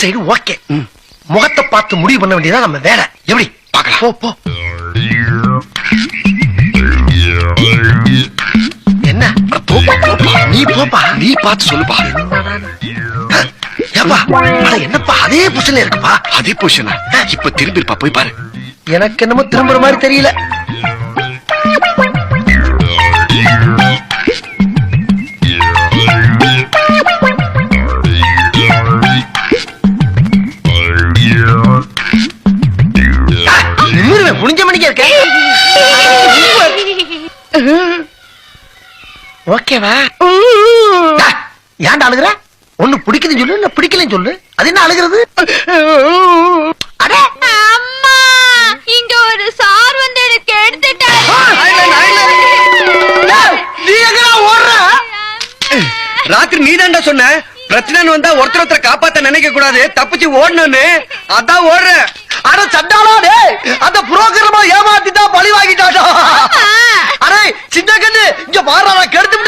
Side okay. முகத்தை பார்த்து முடிவு பண்ண வேண்டியதா நம்ம வேலை. எப்படி பார்க்கலாம்? போ போ. என்ன நீ போப்பா, நீ பார்த்து சொல்லுப்பா. என்னப்பா அதே பொசிஷன்ல இருக்குப்பா? அதே பொசிஷனா? இப்ப திரும்பி இருப்பா, போய் பாரு. எனக்கு என்னமோ திரும்புற மாதிரி தெரியல. முடிஞ்ச மணிக்கு இருக்க. ஓகேவா? ஏன்டா அழுகுற? ஒண்ணு பிடிக்குதுன்னு சொல்லு, இல்ல பிடிக்கலன்னு சொல்லு. அது என்ன அழுகிறது? அம்மா, இங்க ஒரு சார் வந்து எனக்கு எடுத்துட்டாரு. நீ எங்கடா ஓடுற? ராத்திரி நீதான்டா சொன்ன பிரச்சனை வந்தா ஒருத்தர் காப்பாத்த நினைக்க கூடாது, தப்பிச்சு ஓடணும்னு. அதான் ஓடுற. அட சண்டாளா, டேய் அந்த புரோகிராம ஏமாத்திட்டா, பழி வாங்கிட்டாடா. அரே சின்ன கண்ணு, இங்க பாரு, நான் கெடுத்து